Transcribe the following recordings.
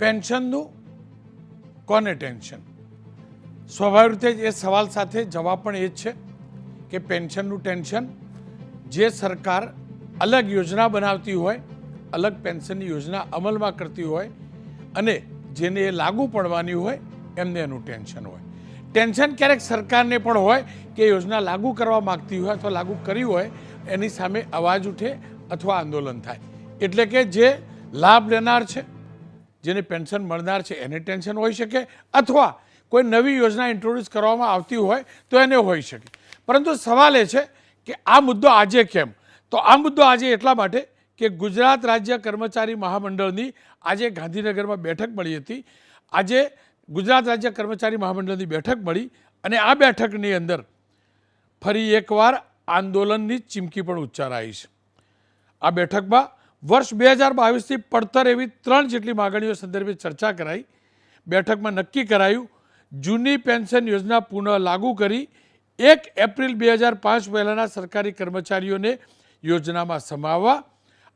પેન્શનનું કોને ટેન્શન? સ્વાભાવિક રીતે એ સવાલ સાથે જવાબ પણ એ જ છે કે પેન્શનનું ટેન્શન જે સરકાર અલગ યોજના બનાવતી હોય, અલગ પેન્શનની યોજના અમલમાં કરતી હોય અને જેને એ લાગુ પડવાની હોય એમને એનું ટેન્શન હોય. ટેન્શન ક્યારેક સરકારને પણ હોય કે યોજના લાગુ કરવા માગતી હોય અથવા લાગુ કરી હોય એની સામે અવાજ ઉઠે અથવા આંદોલન થાય. એટલે કે જે લાભ લેનાર છે, જેને પેન્શન મળનાર છે એને ટેન્શન હોઈ શકે અથવા કોઈ નવી યોજના ઇન્ટ્રોડ્યુસ કરવામાં આવતી હોય તો એને હોઈ શકે. પરંતુ સવાલ એ છે કે આ મુદ્દો આજે કેમ? તો આ મુદ્દો આજે એટલા માટે કે ગુજરાત રાજ્ય કર્મચારી મહામંડળની આજે ગાંધીનગરમાં બેઠક મળી હતી. આજે ગુજરાત રાજ્ય કર્મચારી મહામંડળની બેઠક મળી અને આ બેઠકની અંદર ફરી એકવાર આંદોલનની ચીમકી પણ ઉચ્ચારાઈ છે. આ બેઠકમાં વર્ષ 2022થી પડતર એવી 3 જેટલી માગણીઓ સંદર્ભે ચર્ચા કરાઈ. બેઠકમાં નક્કી કરાયું જૂની પેન્શન યોજના પુનઃ લાગુ કરી 1 એપ્રિલ 2005 પહેલાંના સરકારી કર્મચારીઓને યોજનામાં સમાવવા.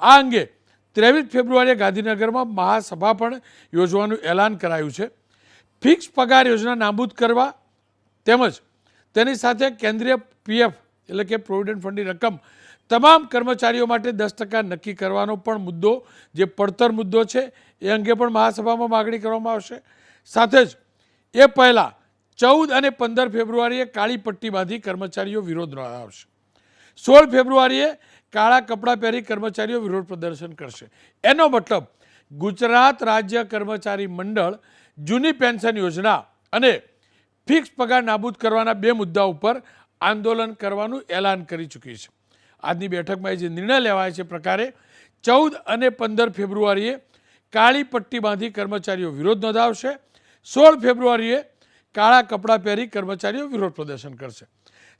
આ અંગે 23 ફેબ્રુઆરીએ ગાંધીનગરમાં મહાસભા પણ યોજવાનું એલાન કરાયું છે. ફિક્સ પગાર યોજના નાબૂદ કરવા તેમજ તેની સાથે કેન્દ્રીય પીએફ એટલે કે પ્રોવિડન્ટ ફંડની રકમ તમામ કર્મચારીઓ માટે 10% નક્કી કરવાનો પણ મુદ્દો જે પડતર મુદ્દો છે એ અંગે પણ મહાસભામાં માગણી કરવામાં આવશે. સાથે જ એ પહેલાં 14 અને 15 ફેબ્રુઆરીએ કાળી પટ્ટી બાંધી કર્મચારીઓ વિરોધ નોંધાવશે. 16 ફેબ્રુઆરીએ કાળા કપડાં પહેરી કર્મચારીઓ વિરોધ પ્રદર્શન કરશે. એનો મતલબ ગુજરાત રાજ્ય કર્મચારી મંડળ જૂની પેન્શન યોજના અને ફિક્સ પગાર નાબૂદ કરવાના 2 મુદ્દા ઉપર આંદોલન કરવાનું એલાન કરી ચૂકી છે. આજની બેઠકમાં જે નિર્ણય લેવાય છે પ્રકારે 14 અને 15 ફેબ્રુઆરીએ કાળી પટ્ટી બાંધી કર્મચારીઓ વિરોધ નોંધાવશે. 16 ફેબ્રુઆરીએ કાળા કપડાં પહેરી કર્મચારીઓ વિરોધ પ્રદર્શન કરશે.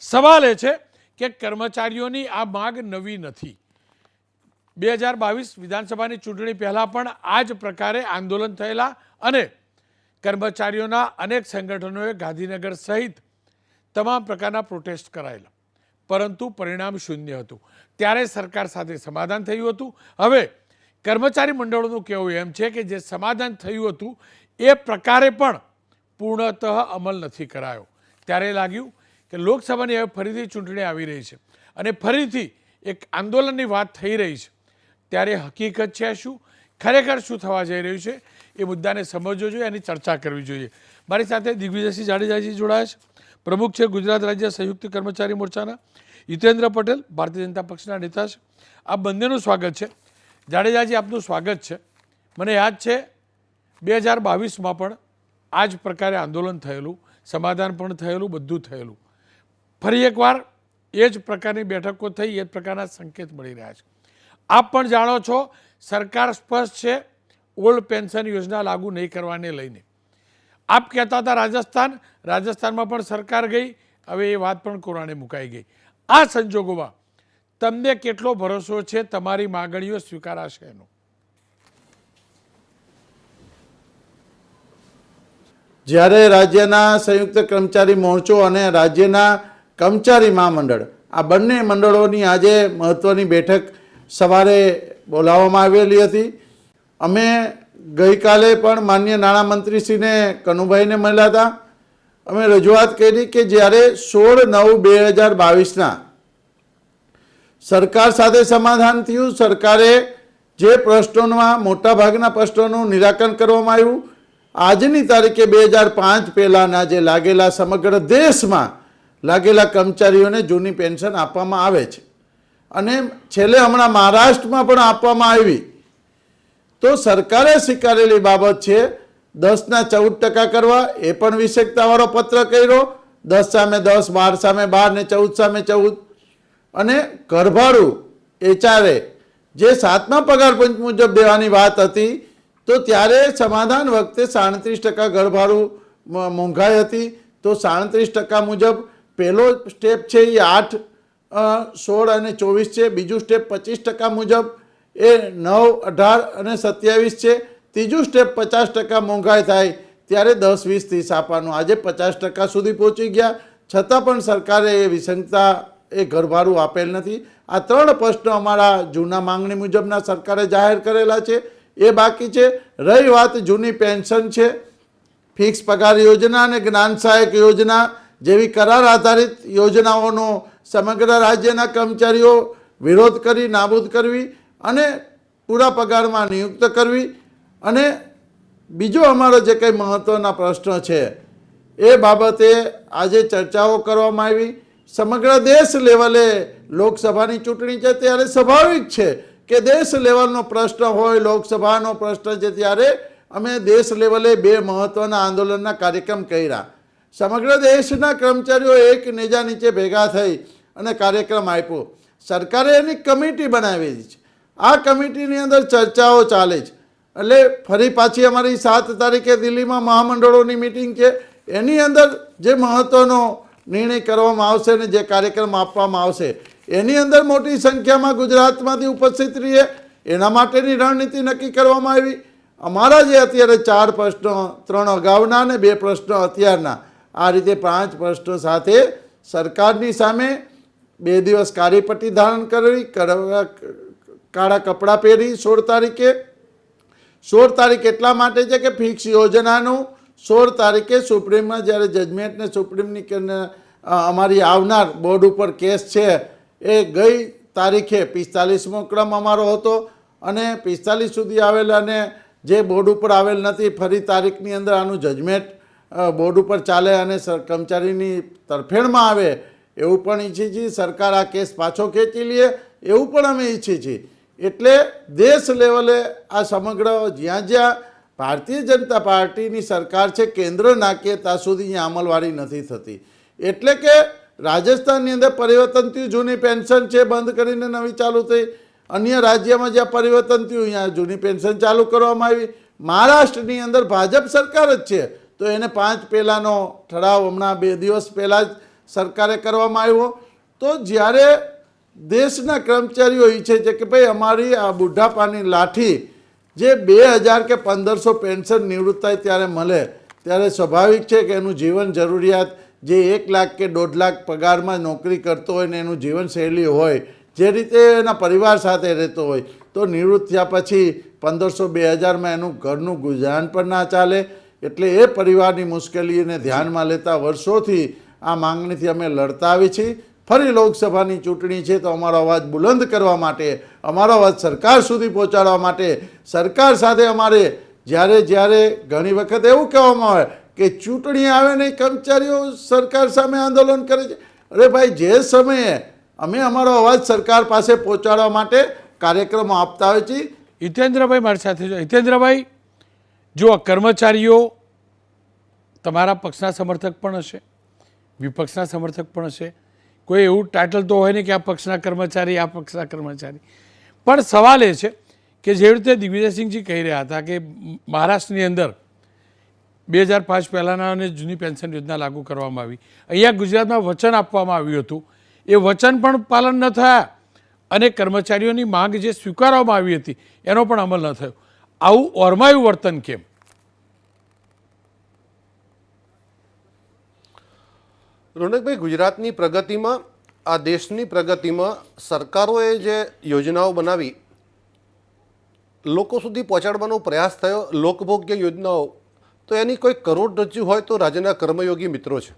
સવાલ એ છે કે કર્મચારીઓની આ માગ નવી નથી. 2022 વિધાનસભાની ચૂંટણી પહેલાં પણ આ જ પ્રકારે આંદોલન થયેલા અને કર્મચારીઓના અનેક સંગઠનોએ ગાંધીનગર સહિત તમામ પ્રકારના પ્રોટેસ્ટ કરાયેલા, પરંતુ પરિણામ શૂન્ય હતું. ત્યારે સરકાર સાથે સમાધાન થયું હતું. હવે કર્મચારી મંડળોનું કહેવું એમ છે કે જે સમાધાન થયું હતું એ પ્રકારે પણ પૂર્ણતઃ અમલ નથી કરાયો. ત્યારે લાગ્યું કે લોકસભાની હવે ફરીથી ચૂંટણી આવી રહી છે અને ફરીથી એક આંદોલનની વાત થઈ રહી છે. ત્યારે હકીકત છે શું, ખરેખર શું થવા જઈ રહ્યું છે એ મુદ્દાને સમજવો જોઈએ, એની ચર્ચા કરવી જોઈએ. મારી સાથે દિગ્વિજયસિંહ જાડેજાજી જોડાયા છે, પ્રમુખ છે ગુજરાત રાજ્ય સંયુક્ત કર્મચારી મોરચાના. હિતેન્દ્ર પટેલ ભારતીય જનતા પક્ષના નેતા છે. આ બંનેનું સ્વાગત છે. જાડેજાજી, આપનું સ્વાગત છે. મને યાદ છે 2022માં પણ આ જ પ્રકારે આંદોલન થયેલું, સમાધાન પણ થયેલું, બધું થયેલું. ફરી એકવાર એ જ પ્રકારની બેઠકો થઈ, એ જ પ્રકારના સંકેત મળી રહ્યા છે. આપ પણ જાણો છો સરકાર સ્પષ્ટ છે ઓલ્ડ પેન્શન યોજના લાગુ નહીં કરવાને લઈને. આપ કહેતા હતા રાજસ્થાનમાં પણ સરકાર ગઈ, હવે એ વાત પણ કોરાણે મુકાઈ ગઈ. આ સંજોગોમાં તમને કેટલો ભરોસો છે તમારી માગણીઓ સ્વીકારાશે એનો? જ્યારે રાજ્યના સંયુક્ત કર્મચારી મોરચો અને રાજ્યના કર્મચારી મહામંડળ આ બંને મંડળોની આજે મહત્ત્વની બેઠક સવારે બોલાવવામાં આવેલી હતી. અમે ગઈકાલે પણ માનનીય નાણામંત્રીશ્રીને કનુભાઈને મળ્યા હતા. અમે રજૂઆત કરી કે જ્યારે 16/9/2022ના સરકાર સાથે સમાધાન થયું, સરકારે જે પ્રશ્નોમાં મોટાભાગના પ્રશ્નોનું નિરાકરણ કરવામાં આવ્યું. આજની તારીખે 2005 પહેલાંના જે લાગેલા સમગ્ર દેશમાં લાગેલા કર્મચારીઓને જૂની પેન્શન આપવામાં આવે છે અને છેલ્લે હમણાં મહારાષ્ટ્રમાં પણ આપવામાં આવી. તો સરકારે સ્વીકારેલી બાબત છે 10ના 14% કરવા, એ પણ વિશેષતાવાળો પત્ર કર્યો. 10 સામે 10, 12 સામે 12 ને 14 સામે 14. અને ઘરભાડું એચઆરએ જે 7મા પગાર પંચ મુજબ દેવાની વાત હતી તો ત્યારે સમાધાન વખતે 37% ઘરભાડું મોંઘાઈ હતી. તો 37% મુજબ પહેલો સ્ટેપ છે એ 8, 16 અને 24 છે. બીજું સ્ટેપ 25% મુજબ એ 9, 18 અને 27 છે. ત્રીજું સ્ટેપ 50% મોંઘાઈ થાય ત્યારે 10, 20, 30 આપવાનું. આજે 50% સુધી પહોંચી ગયા છતાં પણ સરકારે એ વિસંગતા એ ઘરભાડું આપેલ નથી. આ 3 પ્રશ્નો અમારા જૂના માંગણી મુજબના સરકારે જાહેર કરેલા છે. એ બાકી છે. રહી વાત જૂની પેન્શન છે, ફિક્સ પગાર યોજના અને જ્ઞાન સહાયક યોજના જેવી કરાર આધારિત યોજનાઓનો સમગ્ર રાજ્યના કર્મચારીઓ વિરોધ કરી નાબૂદ કરવી અને પૂરા પગારમાં નિયુક્ત કરવી. અને બીજો અમારો જે કંઈ મહત્ત્વના પ્રશ્નો છે એ બાબતે આજે ચર્ચાઓ કરવામાં આવી. સમગ્ર દેશ લેવલે લોકસભાની ચૂંટણી છે ત્યારે સ્વાભાવિક છે કે દેશ લેવલનો પ્રશ્ન હોય, લોકસભાનો પ્રશ્ન છે ત્યારે અમે દેશ લેવલે બે મહત્ત્વના આંદોલનના કાર્યક્રમ કર્યા. સમગ્ર દેશના કર્મચારીઓ એક નેજા નીચે ભેગા થઈ અને કાર્યક્રમ આપ્યો. સરકારે એની કમિટી બનાવી છે. આ કમિટીની અંદર ચર્ચાઓ ચાલે છે. એટલે ફરી પાછી અમારી 7 તારીખે દિલ્હીમાં મહામંડળોની મિટિંગ છે. એની અંદર જે મહત્ત્વનો નિર્ણય કરવામાં આવશે અને જે કાર્યક્રમ આપવામાં આવશે એની અંદર મોટી સંખ્યામાં ગુજરાતમાંથી ઉપસ્થિત રહીએ એના માટેની રણનીતિ નક્કી કરવામાં આવી. અમારા જે અત્યારે 4 પ્રશ્નો, 3 અગાઉના અને 2 પ્રશ્નો અત્યારના, આ રીતે 5 પ્રશ્નો સાથે સરકારની સામે 2 દિવસ કાળી પટ્ટી ધારણ કરવી, કાળા કપડાં પહેરી 16 તારીખ એટલા માટે છે કે ફિક્સ યોજનાનું 16 તારીખે સુપ્રીમમાં જ્યારે જજમેન્ટને સુપ્રીમની અમારી આવનાર બોર્ડ ઉપર કેસ છે એ ગઈ તારીખે 45મો ક્રમ અમારો હતો અને 45 સુધી આવેલા અને જે બોર્ડ ઉપર આવેલ નથી ફરી તારીખની અંદર આનું જજમેન્ટ બોર્ડ ઉપર ચાલે અને કર્મચારીની તરફેણમાં આવે એવું પણ ઈચ્છીએ છીએ. સરકાર આ કેસ પાછો ખેંચી લે એવું પણ અમે ઈચ્છીએ છીએ. એટલે દેશ લેવલે આ સમગ્ર જ્યાં જ્યાં ભારતીય જનતા પાર્ટીની સરકાર છે કેન્દ્ર નાકે ત્યાં સુધી અહીંયા અમલવારી નથી થતી. એટલે કે રાજસ્થાનની અંદર પરિવર્તન થયું, જૂની પેન્શન છે બંધ કરીને નવી ચાલુ થઈ. અન્ય રાજ્યમાં જ્યાં પરિવર્તન થયું અહીંયા જૂની પેન્શન ચાલુ કરવામાં આવી. મહારાષ્ટ્રની અંદર ભાજપ સરકાર જ છે તો એને 5 પહેલાંનો ઠરાવ હમણાં 2 દિવસ પહેલાં જ સરકારે કરવામાં આવ્યો. તો જ્યારે દેશના કર્મચારીઓ ઈચ્છે છે કે ભાઈ અમારી આ બુઢાપાની લાઠી જે 2000 કે 1500 પેન્શન નિવૃત્ત થાય ત્યારે મળે, ત્યારે સ્વાભાવિક છે કે એનું જીવન જરૂરિયાત જે 1 લાખ કે 1.5 લાખ પગારમાં નોકરી કરતો હોય ને એનું જીવનશૈલી હોય, જે રીતે એના પરિવાર સાથે રહેતો હોય, તો નિવૃત્ત થયા પછી 1500-2000માં એનું ઘરનું ગુજરાન પણ ના ચાલે. એટલે એ પરિવારની મુશ્કેલીને ધ્યાનમાં લેતા વર્ષોથી આ માંગણીથી અમે લડતા આવી છીએ. ફરી લોકસભાની ચૂંટણી છે તો અમારો અવાજ બુલંદ કરવા માટે, અમારો અવાજ સરકાર સુધી પહોંચાડવા માટે, સરકાર સાથે અમારે જ્યારે ઘણી વખત એવું કહેવામાં આવે કે ચૂંટણી આવે ને કર્મચારીઓ સરકાર સામે આંદોલન કરે છે. અરે ભાઈ, જે સમયે અમે અમારો અવાજ સરકાર પાસે પહોંચાડવા માટે કાર્યક્રમો આપતા હોય છે. હિતેન્દ્રભાઈ મારી સાથે જો. હિતેન્દ્રભાઈ, જો કર્મચારીઓ તમારા પક્ષના સમર્થક પણ હશે, વિપક્ષના સમર્થક પણ હશે. કોઈ એવું ટાઇટલ તો હોય નહીં કે આ પક્ષના કર્મચારી, આ પક્ષના કર્મચારી. પણ સવાલ એ છે કે જેવી રીતે દિગ્વિજયસિંહજી કહી રહ્યા હતા કે મહારાષ્ટ્રની અંદર 2005 પહેલાંના અને જૂની પેન્શન યોજના લાગુ કરવામાં આવી. અહીંયા ગુજરાતમાં વચન આપવામાં આવ્યું હતું, એ વચન પણ પાલન ન થયા અને કર્મચારીઓની માંગ જે સ્વીકારવામાં આવી હતી એનો પણ અમલ ન થયો. આવું ઓરમાયું વર્તન કેમ? રોનકભાઈ, ગુજરાતની પ્રગતિમાં, આ દેશની પ્રગતિમાં સરકારોએ જે યોજનાઓ બનાવી લોકો સુધી પહોંચાડવાનો પ્રયાસ થયો, લોકભોગ્ય યોજનાઓ, તો એની કોઈ કરોડરજ્જુ હોય તો રાજ્યના કર્મયોગી મિત્રો છે.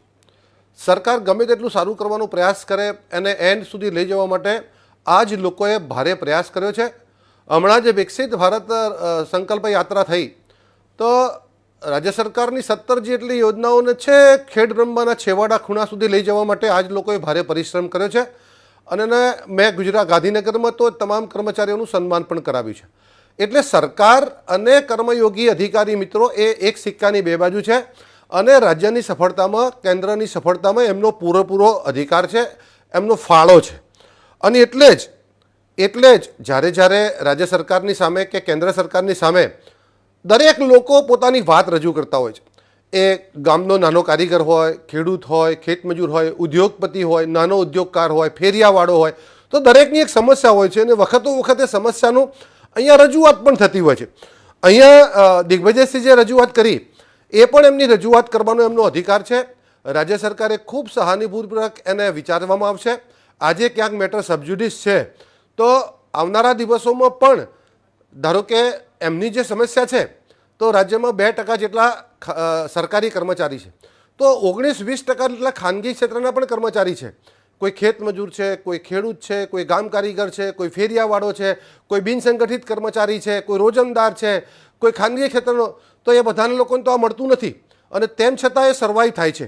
સરકાર ગમે તેટલું સારું કરવાનો પ્રયાસ કરે એને એન્ડ સુધી લઈ જવા માટે આ જ લોકોએ ભારે પ્રયાસ કર્યો છે. હમણાં જે વિકસિત ભારત સંકલ્પ યાત્રા થઈ તો રાજ્ય સરકારની 17 જેટલી યોજનાઓને છે ખેડબ્રહ્માના છેવાડા ખૂણા સુધી લઈ જવા માટે આજ લોકોએ ભારે પરિશ્રમ કર્યો છે. અને મેં ગાંધીનગરમાં તો તમામ કર્મચારીઓનું સન્માન પણ કરાવ્યું છે. એટલે સરકાર અને કર્મયોગી અધિકારી મિત્રો એ એક સિક્કાની 2 બાજુ છે અને રાજ્યની સફળતામાં, કેન્દ્રની સફળતામાં એમનો પૂરેપૂરો અધિકાર છે, એમનો ફાળો છે. અને એટલે જ જ્યારે રાજ્ય સરકારની સામે કે કેન્દ્ર સરકારની સામે દરેક લોકો પોતાની વાત રજૂ કરતા હોય છે. એ ગામનો નાનો કારીગર હોય, ખેડૂત હોય, ખેતમજૂર હોય, ઉદ્યોગપતિ હોય, નાનો ઉદ્યોગકાર હોય, ફેરિયાવાળો હોય, તો દરેકની એક સમસ્યા હોય છે અને વખતે સમસ્યાનું અહીંયા રજૂઆત પણ થતી હોય છે. અહીંયા દિગ્વિજયસિંહ જે રજૂઆત કરી એ પણ એમની રજૂઆત કરવાનો એમનો અધિકાર છે. રાજ્ય સરકારે ખૂબ સહાનુભૂતિપૂર્વક એને વિચારવામાં આવશે. આજે ક્યાંક મેટર સબજ્યુડિસ છે તો આવનારા દિવસોમાં પણ ધારો કે એમની જે સમસ્યા છે તો રાજ્યમાં 2% જેટલા સરકારી કર્મચારી છે, તો 19-20% જેટલા ખાનગી ક્ષેત્રના પણ કર્મચારી છે. કોઈ ખેત મજૂર છે, કોઈ ખેડૂત છે, કોઈ ગામ કારીગર છે, કોઈ ફેરિયાવાળો છે, કોઈ બિનસંગઠિત કર્મચારી છે, કોઈ રોજમદાર છે, કોઈ ખાનગી ક્ષેત્રનો. તો એ બધાના લોકોને તો આ મળતું નથી અને તેમ છતાં એ સર્વાઈવ થાય છે.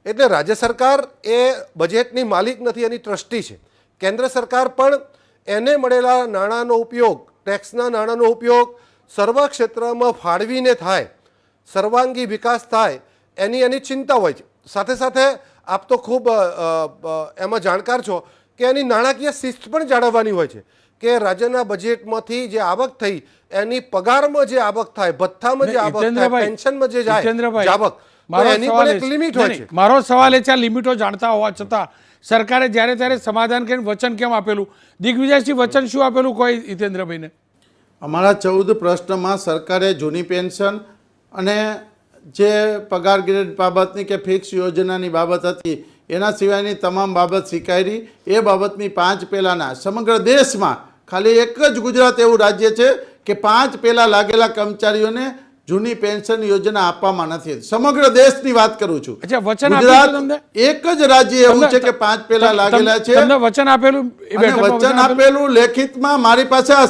એટલે રાજ્ય સરકાર એ બજેટની માલિક નથી, એની ટ્રસ્ટી છે. કેન્દ્ર સરકાર પણ એને મળેલા નાણાંનો ઉપયોગ, ટેક્સના નાણાંનો ઉપયોગ સર્વ ક્ષેત્રમાં ફાળવીને થાય, સર્વાંગી વિકાસ થાય, એની ચિંતા હોય છે. સાથે સાથે આપ તો ખૂબ એમાં જાણકાર છો કે એની નાણાકીય શિસ્ત પણ જાળવવાની હોય છે કે રાજ્યના બજેટમાંથી જે આવક થઈ એની પગારમાં જે આવક થાય, ભથ્થામાં જે આવક થાય, પેન્શનમાં જે જાય આવક, તો એની પણ એક લિમિટ હોય છે. મારો સવાલ એ છે, આ લિમિટો જાણતા હોવા છતાં સરકારે જ્યારે ત્યારે સમાધાન કરીને વચન કેમ આપેલું? દિગ્વિજયસિંહ, વચન શું આપેલું કોઈ હિતેન્દ્રભાઈને? અમારા 14 પ્રશ્નમાં સરકારે જૂની પેન્શન અને જે પગાર ગ્રેડ બાબતની કે ફિક્સ યોજનાની બાબત હતી એના સિવાયની તમામ બાબત સ્વીકારી. એ બાબતની 5 પહેલાંના સમગ્ર દેશમાં ખાલી એક જ ગુજરાત એવું રાજ્ય છે કે 5 પહેલાં લાગેલા કર્મચારીઓને જૂની પેન્શન યોજના આપવામાં નથી. સમગ્ર દેશની વાત કરું છું. ગુજરાત એક જ રાજ્ય એવું છે કે 5 પહેલાં લાગેલા છે. વચન આપેલું, વચન આપેલું લેખિતમાં મારી પાસે આ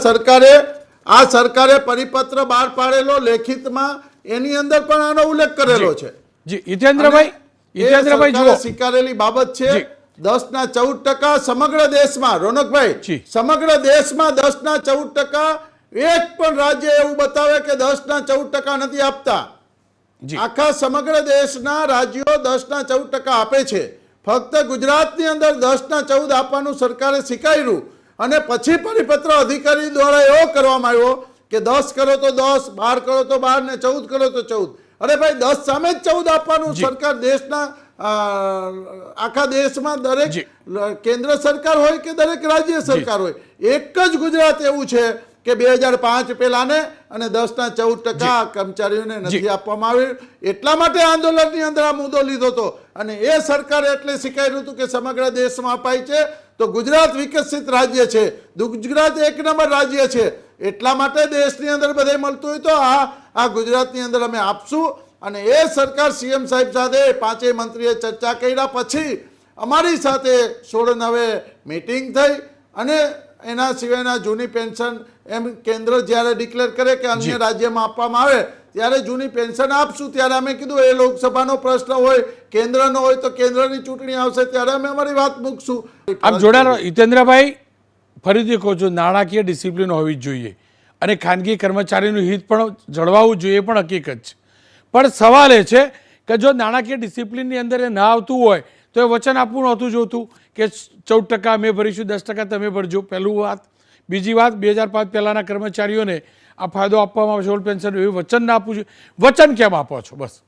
સરકારે પરિપત્ર બહાર પાડેલો લેખિતમાં, એની અંદર પણ આનો ઉલ્લેખ કરેલો છે. જી હિતેન્દ્રભાઈ, જુઓ, સ્વીકારેલી બાબત છે 10% સમગ્ર દેશમાં. રોનકભાઈ, સમગ્ર દેશમાં 10% એક પણ રાજ્ય એવું બતાવે કે 10% નથી આપતા. આખા સમગ્ર દેશના રાજ્યો 10% આપે છે. ફક્ત ગુજરાતની અંદર 10% આપવાનું સરકારે સ્વીકાર્યું અને પછી પરિપત્ર અધિકારી દ્વારા એવો કરવામાં આવ્યો કે 10 કરો તો 10, 12 કરો તો 12 ને 14 કરો તો 14. અરે ભાઈ, 10 સામે જ 14 આપવાનું. સરકાર દેશના આખા દેશમાં દરેક કેન્દ્ર સરકાર હોય કે દરેક રાજ્ય સરકાર હોય, એક જ ગુજરાત એવું છે કે 2005 પહેલાને અને 10% કર્મચારીઓને નથી આપવામાં આવ્યું. એટલા માટે આંદોલનની અંદર આ મુદ્દો લીધો હતો અને એ સરકારે એટલે સ્વીકાર્યું હતું કે સમગ્ર દેશમાં અપાય છે તો ગુજરાત વિકસિત રાજ્ય છે, ગુજરાત 1 નંબર રાજ્ય છે. એટલા માટે દેશની અંદર બધે મળતું હોય તો આ ગુજરાતની અંદર અમે આપશું. અને એ સરકાર સીએમ સાહેબ સાથે 5 મંત્રીએ ચર્ચા કર્યા પછી અમારી સાથે 16/9 મીટિંગ થઈ અને એના સિવાયના જૂની પેન્શન એમ કેન્દ્ર જ્યારે ડિક્લેર કરે કે અન્ય રાજ્યમાં આપવામાં આવે ત્યારે જૂની પેન્શન આપશું. ત્યારે અમે કીધું એ લોકસભાનો પ્રશ્ન હોય, કેન્દ્રનો હોય તો કેન્દ્રની ચૂંટણી આવશે ત્યારે અમે અમારી વાત મૂકશું. આપ જોડાણો હિતેન્દ્રભાઈ, ફરીથી કહું છું, નાણાકીય ડિસિપ્લિન હોવી જ જોઈએ અને ખાનગી કર્મચારીનું હિત પણ જળવાવું જોઈએ, પણ હકીકત છે. પણ સવાલ એ છે કે જો નાણાકીય ડિસિપ્લિનની અંદર એ ના આવતું હોય તો એ વચન આપવું નહોતું જોતું કે 14% અમે ભરીશું, 10% તમે ભરજો. પહેલું વાત. બીજી વાત, 2005 પહેલાંના કર્મચારીઓને આ ફાયદો આપવામાં આવશે, ઓલ્ડ પેન્શન, એવું વચન ના આપવું જોઈએ. વચન કેમ આપો છો? બસ.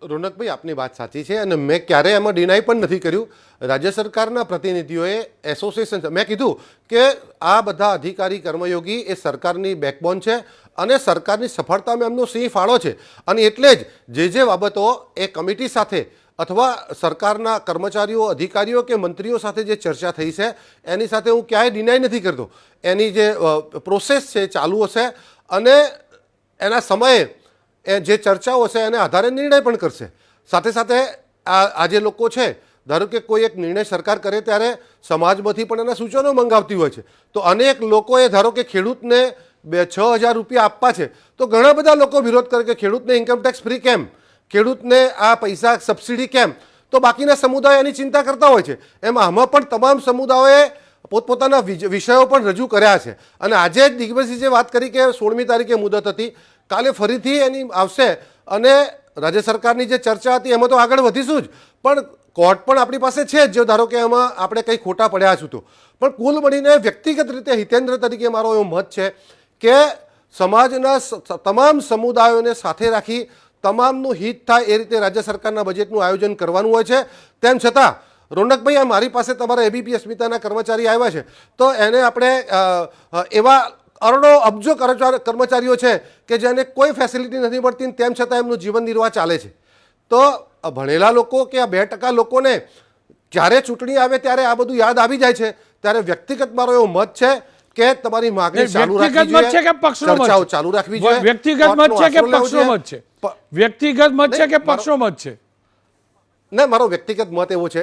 રોનકભાઈ, આપની વાત સાચી છે અને મેં ક્યારેય એમાં ડિનાય પણ નથી કર્યું. રાજ્ય સરકારના પ્રતિનિધિઓએ એસોસિએશન, મેં કીધું કે આ બધા અધિકારી કર્મયોગી એ સરકારની બેકબોન છે અને સરકારની સફળતામાં એમનો સિંહ ફાળો છે. અને એટલે જ જે બાબતો એ કમિટી સાથે અથવા સરકારના કર્મચારીઓ, અધિકારીઓ કે મંત્રીઓ સાથે જે ચર્ચા થઈ છે એની સાથે હું ક્યાંય ડિનાય નથી કરતો. એની જે પ્રોસેસ છે ચાલુ હશે અને એના સમયે એ જે ચર્ચાઓ છે એને આધારે નિર્ણય પણ કરશે. સાથે સાથે આ જે લોકો છે, ધારો કે કોઈ એક નિર્ણય સરકાર કરે ત્યારે સમાજમાંથી પણ એના સૂચનો મંગાવતી હોય છે. તો અનેક લોકોએ ધારો કે ખેડૂતને 6,000 રૂપિયા આપવા છે તો ઘણા બધા લોકો વિરોધ કરે કે ખેડૂતને ઇન્કમટેક્સ ફ્રી કેમ, ખેડૂતને આ પૈસા સબસિડી કેમ. તો બાકીના સમુદાયો એની ચિંતા કરતા હોય છે. આમાં પણ તમામ સમુદાયોએ પોતપોતાના વિષયો પણ રજૂ કર્યા છે. અને આજે જ દિગ્વિજયસિંહે વાત કરી કે 16મી તારીખે મુદત હતી, કાલે ફરીથી એની આવશે અને રાજ્ય સરકારની જે ચર્ચા હતી એમાં તો આગળ વધીશું જ, પણ કોર્ટ પણ આપણી પાસે છે જ. જો ધારો કે એમાં આપણે કંઈ ખોટા પડ્યા છું તો પણ કુલ મળીને વ્યક્તિગત રીતે હિતેન્દ્ર તરીકે મારો એવો મત છે કે સમાજના તમામ સમુદાયોને સાથે રાખી તમામનું હિત થાય એ રીતે રાજ્ય સરકારના બજેટનું આયોજન કરવાનું હોય છે. તેમ છતાં રોનકભાઈ, આ મારી પાસે તમારા એબીપી અસ્મિતાના કર્મચારી આવ્યા છે તો એને આપણે એવા અરડો અબજો કર્મચારીઓ છે કે જેને કોઈ ફેસિલિટી નથી મળતી, તેમ છતાં એમનું જીવન નિર્વાહ ચાલે છે. તો ભણેલા લોકો કે આ 2% લોકોને જ્યારે ચૂંટણી આવે ત્યારે આ બધું યાદ આવી જાય છે. ત્યારે વ્યક્તિગત મારો એવો મત છે કે તમારી માંગણી ચાલુ વ્યક્તિગત રાખવી મત છે કે જોઈએ, પક્ષનો મત ચર્ચાઓ છે? ચાલુ રાખવી જોઈએ. વ્યક્તિગત મત છે કે કોર્ટનું પક્ષનો આશરો મત છે? લેવો જોઈએ. વ્યક્તિગત મત છે કે નહીં, પક્ષનો મત છે? ના, મારો વ્યક્તિગત મત એવો છે,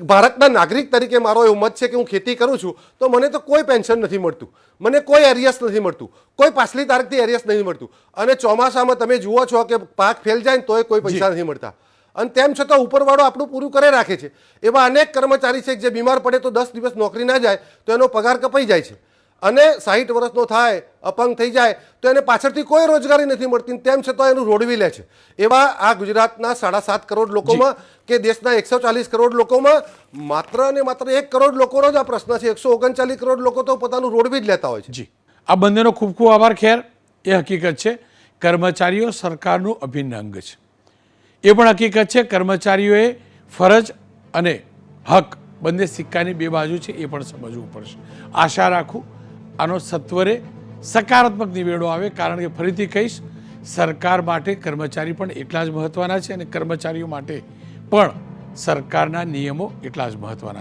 ભારતના નાગરિક તરીકે મારો એવો મત છે કે હું ખેતી કરું છું તો મને તો કોઈ પેન્શન નથી મળતું, મને કોઈ એરિયસ નથી મળતું, કોઈ પાછલી તારીખથી એરિયસ નથી મળતું. અને ચોમાસામાં તમે જુઓ છો કે પાક ફેલ જાય ને તોય કોઈ પૈસા નથી મળતા. અને તેમ છતાં ઉપરવાળો આપણું પૂરું કરે રાખે છે. એવા અનેક કર્મચારી છે કે જે બીમાર પડે તો 10 દિવસ નોકરી ના જાય તો એનો પગાર કપાઈ જાય છે. અને 60 વર્ષનો થાય, અપંગ થઈ જાય તો એને પાછળથી કોઈ રોજગારી નથી મળતી, તેમ છતાં એનું રોડવી લે છે. એવા આ ગુજરાતના 7.5 કરોડ લોકોમાં કે દેશના 140 કરોડ લોકોમાં માત્ર ને માત્ર 1 કરોડ લોકોનો જ આ પ્રશ્ન છે. 139 કરોડ લોકો તો પોતાનું રોડવી જ લેતા હોય છે. જી, આ બંનેનો ખૂબ ખૂબ આભાર. ખેર, એ હકીકત છે કર્મચારીઓ સરકારનું અભિન્ન અંગ છે. એ પણ હકીકત છે કર્મચારીઓએ ફરજ અને હક બંને સિક્કાની બે બાજુ છે, એ પણ સમજવું પડશે. આશા રાખું આનો સત્વરે સકારાત્મક નિવેડો આવે, કારણ કે ફરીથી કહીશ, સરકાર માટે કર્મચારી પણ એટલા જ મહત્ત્વના છે અને કર્મચારીઓ માટે પણ સરકારના નિયમો એટલા જ મહત્ત્વના છે.